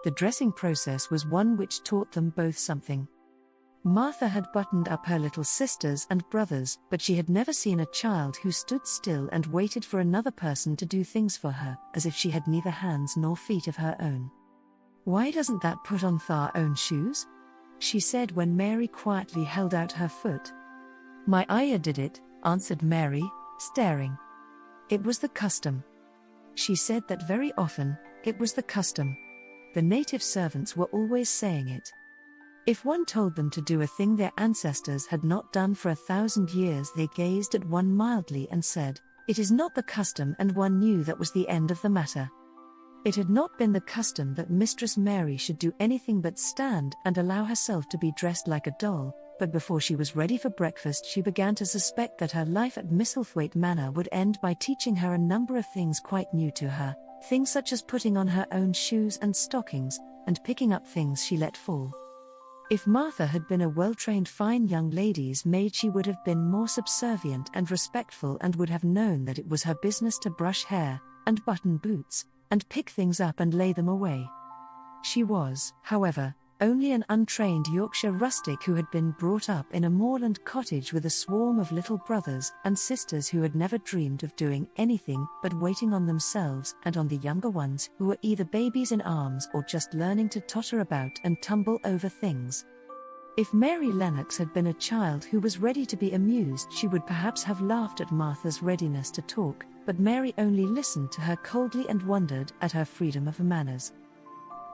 The dressing process was one which taught them both something. Martha had buttoned up her little sisters and brothers, but she had never seen a child who stood still and waited for another person to do things for her, as if she had neither hands nor feet of her own. "Why doesn't that put on thy own shoes?" she said when Mary quietly held out her foot. "My ayah did it," answered Mary, staring. "It was the custom." She said that very often. It was the custom. The native servants were always saying it. If one told them to do a thing their ancestors had not done for 1,000 years, they gazed at one mildly and said, "It is not the custom," and one knew that was the end of the matter. It had not been the custom that Mistress Mary should do anything but stand and allow herself to be dressed like a doll, but before she was ready for breakfast she began to suspect that her life at Misselthwaite Manor would end by teaching her a number of things quite new to her, things such as putting on her own shoes and stockings, and picking up things she let fall. If Martha had been a well-trained fine young lady's maid, she would have been more subservient and respectful and would have known that it was her business to brush hair, and button boots, and pick things up and lay them away. She was, however, only an untrained Yorkshire rustic who had been brought up in a moorland cottage with a swarm of little brothers and sisters who had never dreamed of doing anything but waiting on themselves and on the younger ones who were either babies in arms or just learning to totter about and tumble over things. If Mary Lennox had been a child who was ready to be amused, she would perhaps have laughed at Martha's readiness to talk, but Mary only listened to her coldly and wondered at her freedom of manners.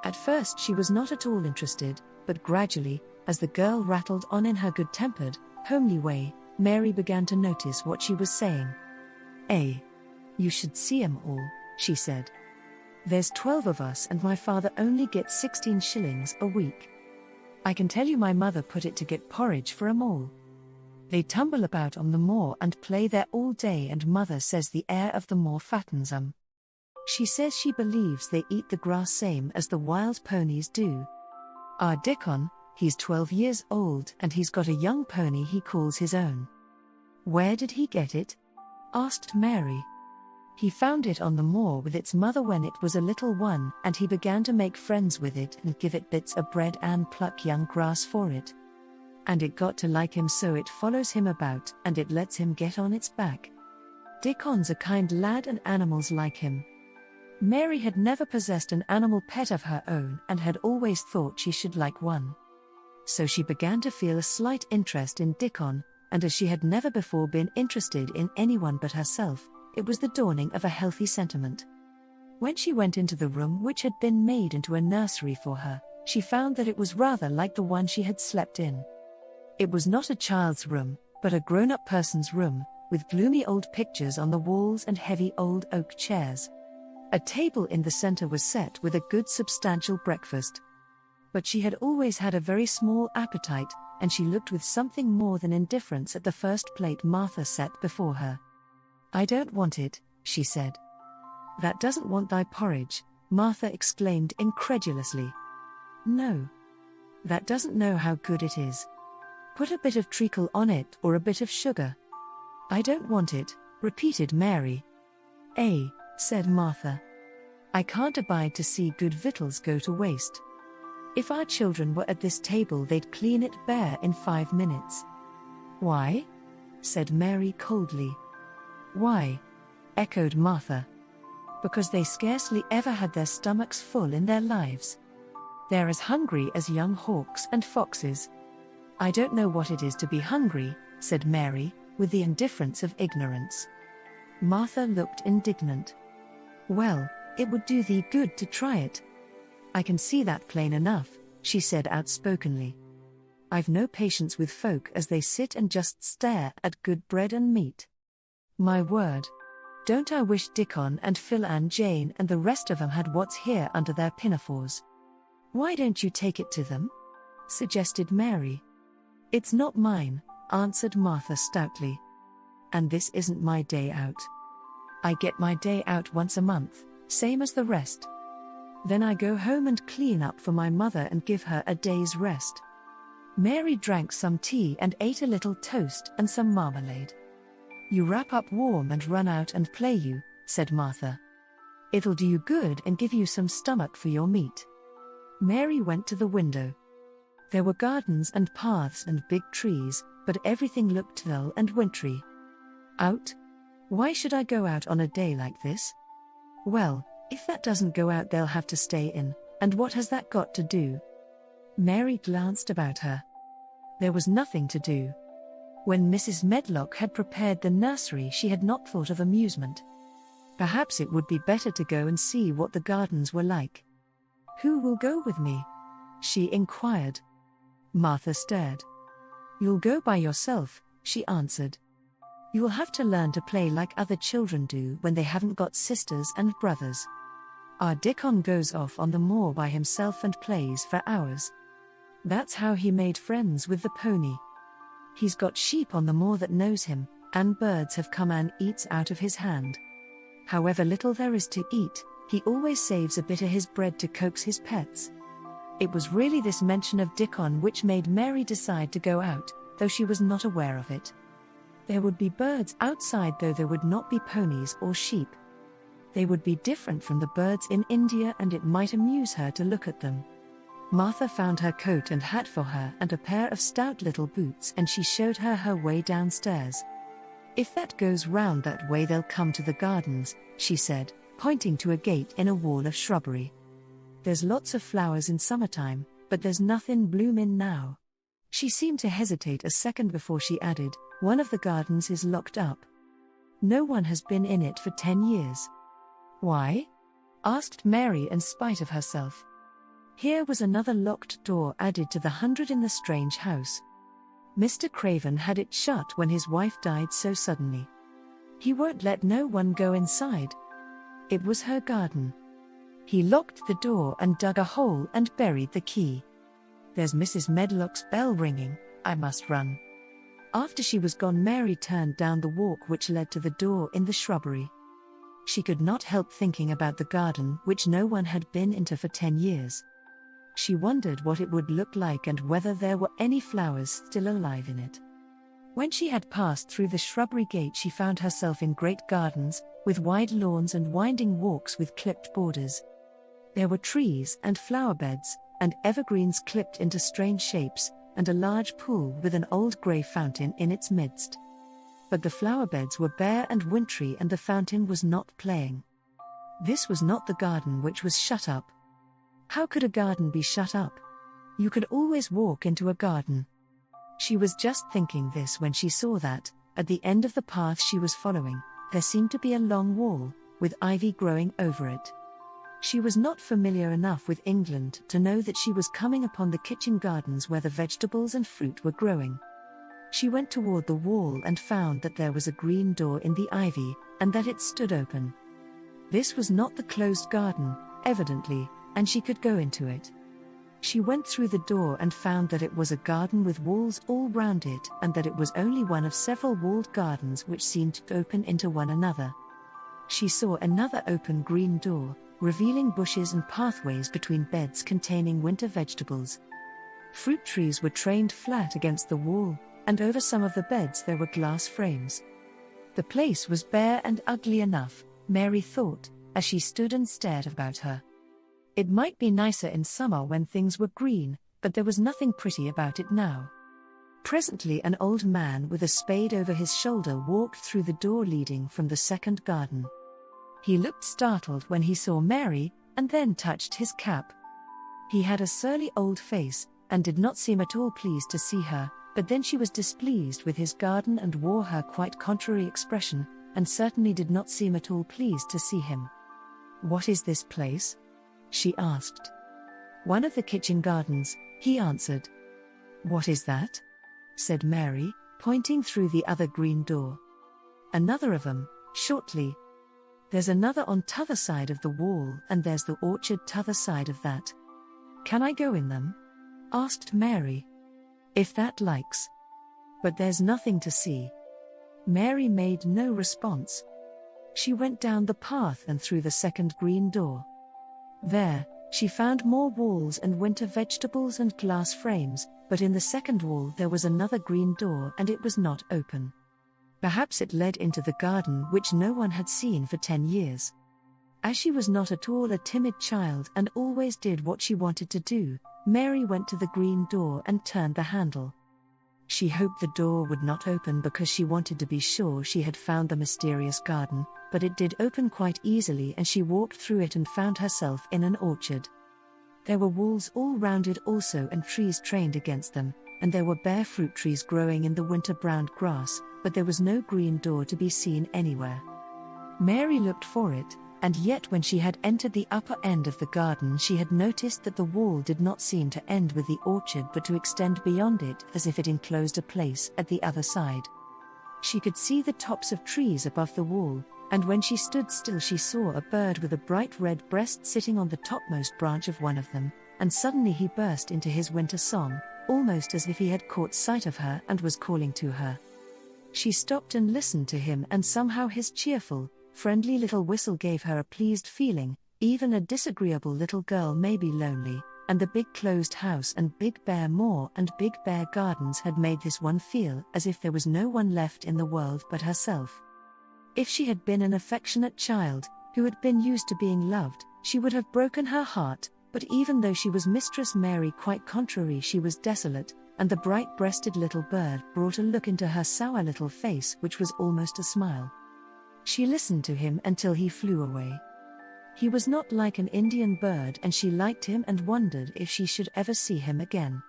At first she was not at all interested, but gradually, as the girl rattled on in her good-tempered, homely way, Mary began to notice what she was saying. You should see 'em all," she said. "There's 12 of us and my father only gets 16 shillings a week. I can tell you my mother put it to get porridge for 'em all. They tumble about on the moor and play there all day, and mother says the air of the moor fattens 'em. She says she believes they eat the grass same as the wild ponies do. Our Dickon, he's 12 years old and he's got a young pony he calls his own." "Where did he get it?" asked Mary. "He found it on the moor with its mother when it was a little one, and he began to make friends with it and give it bits of bread and pluck young grass for it. And it got to like him, so it follows him about and it lets him get on its back. Dickon's a kind lad and animals like him." Mary had never possessed an animal pet of her own and had always thought she should like one. So she began to feel a slight interest in Dickon, and as she had never before been interested in anyone but herself, it was the dawning of a healthy sentiment. When she went into the room which had been made into a nursery for her, she found that it was rather like the one she had slept in. It was not a child's room, but a grown-up person's room, with gloomy old pictures on the walls and heavy old oak chairs. A table in the center was set with a good substantial breakfast. But she had always had a very small appetite, and she looked with something more than indifference at the first plate Martha set before her. "I don't want it," she said. "That doesn't want thy porridge," Martha exclaimed incredulously. "No. That doesn't know how good it is. Put a bit of treacle on it or a bit of sugar." "I don't want it," repeated Mary. Said Martha. "I can't abide to see good victuals go to waste. If our children were at this table they'd clean it bare in 5 minutes." "Why?" said Mary coldly. "Why?" echoed Martha. "Because they scarcely ever had their stomachs full in their lives. They're as hungry as young hawks and foxes." "I don't know what it is to be hungry," said Mary, with the indifference of ignorance. Martha looked indignant. "Well, it would do thee good to try it. I can see that plain enough," she said outspokenly. "I've no patience with folk as they sit and just stare at good bread and meat. My word. Don't I wish Dickon and Phil and Jane and the rest of 'em had what's here under their pinafores." "Why don't you take it to them?" suggested Mary. "It's not mine," answered Martha stoutly. "And this isn't my day out. I get my day out once a month, same as the rest. Then I go home and clean up for my mother and give her a day's rest." Mary drank some tea and ate a little toast and some marmalade. "You wrap up warm and run out and play, you," said Martha. "It'll do you good and give you some stomach for your meat." Mary went to the window. There were gardens and paths and big trees, but everything looked dull and wintry. Out? Why should I go out on a day like this? Well, if that doesn't go out, they'll have to stay in, and what has that got to do? Mary glanced about her. There was nothing to do. When Mrs. Medlock had prepared the nursery, she had not thought of amusement. Perhaps it would be better to go and see what the gardens were like. "Who will go with me?" she inquired. Martha stared. "You'll go by yourself," she answered. "You'll have to learn to play like other children do when they haven't got sisters and brothers. Our Dickon goes off on the moor by himself and plays for hours. That's how he made friends with the pony. He's got sheep on the moor that knows him, and birds have come and eats out of his hand. However little there is to eat, he always saves a bit of his bread to coax his pets." It was really this mention of Dickon which made Mary decide to go out, though she was not aware of it. There would be birds outside, though there would not be ponies or sheep. They would be different from the birds in India, and it might amuse her to look at them. Martha found her coat and hat for her and a pair of stout little boots, and she showed her her way downstairs. "If that goes round that way, they'll come to the gardens," she said, pointing to a gate in a wall of shrubbery. "There's lots of flowers in summertime, but there's nothing bloomin' now." She seemed to hesitate a second before she added, "One of the gardens is locked up. No one has been in it for 10 years. "Why?" asked Mary in spite of herself. Here was another locked door added to the 100 in the strange house. Mr. Craven had it shut when his wife died so suddenly. He won't let no one go inside. It was her garden. He locked the door and dug a hole and buried the key. "There's Mrs. Medlock's bell ringing, I must run." After she was gone, Mary turned down the walk which led to the door in the shrubbery. She could not help thinking about the garden which no one had been into for 10 years. She wondered what it would look like and whether there were any flowers still alive in it. When she had passed through the shrubbery gate, she found herself in great gardens, with wide lawns and winding walks with clipped borders. There were trees and flower beds, and evergreens clipped into strange shapes, and a large pool with an old grey fountain in its midst. But the flower beds were bare and wintry, and the fountain was not playing. This was not the garden which was shut up. How could a garden be shut up? You could always walk into a garden. She was just thinking this when she saw that, at the end of the path she was following, there seemed to be a long wall, with ivy growing over it. She was not familiar enough with England to know that she was coming upon the kitchen gardens where the vegetables and fruit were growing. She went toward the wall and found that there was a green door in the ivy, and that it stood open. This was not the closed garden, evidently, and she could go into it. She went through the door and found that it was a garden with walls all round it, and that it was only one of several walled gardens which seemed to open into one another. She saw another open green door, revealing bushes and pathways between beds containing winter vegetables. Fruit trees were trained flat against the wall, and over some of the beds there were glass frames. The place was bare and ugly enough, Mary thought, as she stood and stared about her. It might be nicer in summer when things were green, but there was nothing pretty about it now. Presently an old man with a spade over his shoulder walked through the door leading from the second garden. He looked startled when he saw Mary, and then touched his cap. He had a surly old face, and did not seem at all pleased to see her, but then she was displeased with his garden and wore her quite contrary expression, and certainly did not seem at all pleased to see him. "What is this place?" she asked. "One of the kitchen gardens," he answered. "What is that?" said Mary, pointing through the other green door. "Another of 'em, shortly. There's another on t'other side of the wall, and there's the orchard t'other side of that." "Can I go in them?" asked Mary. "If that likes. But there's nothing to see." Mary made no response. She went down the path and through the second green door. There, she found more walls and winter vegetables and glass frames, but in the second wall there was another green door, and it was not open. Perhaps it led into the garden which no one had seen for 10 years. As she was not at all a timid child and always did what she wanted to do, Mary went to the green door and turned the handle. She hoped the door would not open because she wanted to be sure she had found the mysterious garden, but it did open quite easily and she walked through it and found herself in an orchard. There were walls all round it also and trees trained against them, and there were bare fruit trees growing in the winter-browned grass, but there was no green door to be seen anywhere. Mary looked for it, and yet when she had entered the upper end of the garden she had noticed that the wall did not seem to end with the orchard but to extend beyond it as if it enclosed a place at the other side. She could see the tops of trees above the wall, and when she stood still she saw a bird with a bright red breast sitting on the topmost branch of one of them, and suddenly he burst into his winter song, almost as if he had caught sight of her and was calling to her. She stopped and listened to him, and somehow his cheerful, friendly little whistle gave her a pleased feeling. Even a disagreeable little girl may be lonely, and the big closed house and big bare moor and big bare gardens had made this one feel as if there was no one left in the world but herself. If she had been an affectionate child, who had been used to being loved, she would have broken her heart, but even though she was Mistress Mary, quite contrary, she was desolate, and the bright-breasted little bird brought a look into her sour little face which was almost a smile. She listened to him until he flew away. He was not like an Indian bird and she liked him and wondered if she should ever see him again.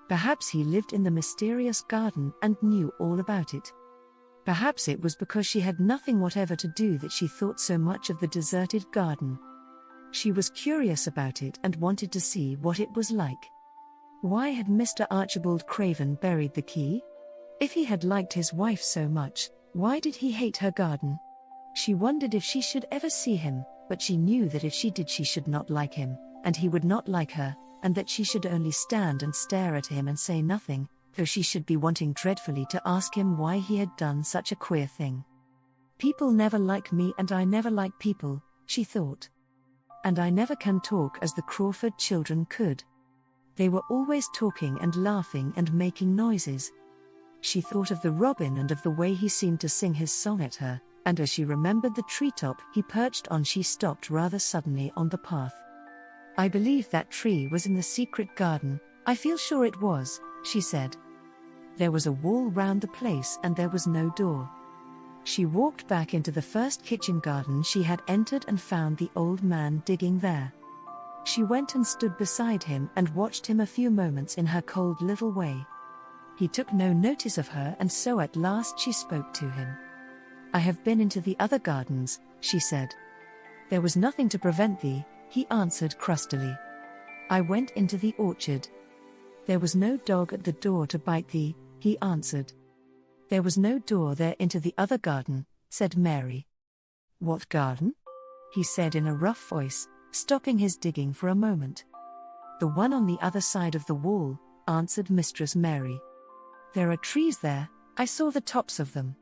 Perhaps he lived in the mysterious garden and knew all about it. Perhaps it was because she had nothing whatever to do that she thought so much of the deserted garden. She was curious about it and wanted to see what it was like. Why had Mr. Archibald Craven buried the key? If he had liked his wife so much, why did he hate her garden? She wondered if she should ever see him, but she knew that if she did she should not like him, and he would not like her, and that she should only stand and stare at him and say nothing, though she should be wanting dreadfully to ask him why he had done such a queer thing. People never like me and I never like people, she thought. And I never can talk as the Crawford children could. They were always talking and laughing and making noises. She thought of the robin and of the way he seemed to sing his song at her, and as she remembered the treetop he perched on she stopped rather suddenly on the path. I believe that tree was in the secret garden, I feel sure it was, she said. There was a wall round the place and there was no door. She walked back into the first kitchen garden she had entered and found the old man digging there. She went and stood beside him and watched him a few moments in her cold little way. He took no notice of her and so at last she spoke to him. I have been into the other gardens, she said. There was nothing to prevent thee, he answered crustily. I went into the orchard. There was no dog at the door to bite thee, he answered. There was no door there into the other garden, said Mary. What garden? He said in a rough voice, stopping his digging for a moment. The one on the other side of the wall, answered Mistress Mary. There are trees there, I saw the tops of them.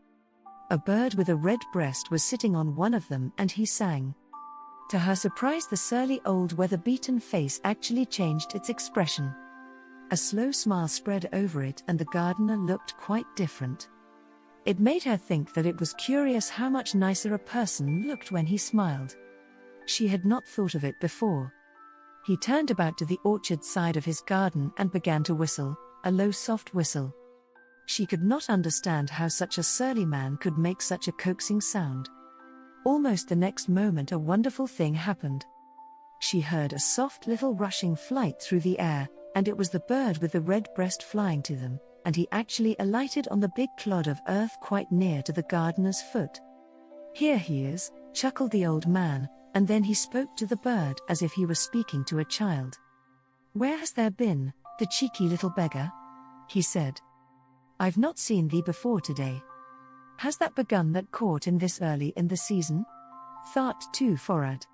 A bird with a red breast was sitting on one of them and he sang. To her surprise the surly old weather-beaten face actually changed its expression. A slow smile spread over it and the gardener looked quite different. It made her think that it was curious how much nicer a person looked when he smiled. She had not thought of it before. He turned about to the orchard side of his garden and began to whistle, a low soft whistle. She could not understand how such a surly man could make such a coaxing sound. Almost the next moment a wonderful thing happened. She heard a soft little rushing flight through the air, and it was the bird with the red breast flying to them, and he actually alighted on the big clod of earth quite near to the gardener's foot. Here he is, chuckled the old man, and then he spoke to the bird as if he were speaking to a child. Where has there been, the cheeky little beggar? He said. I've not seen thee before today. Has that begun that caught in this early in the season? Thought too forrard.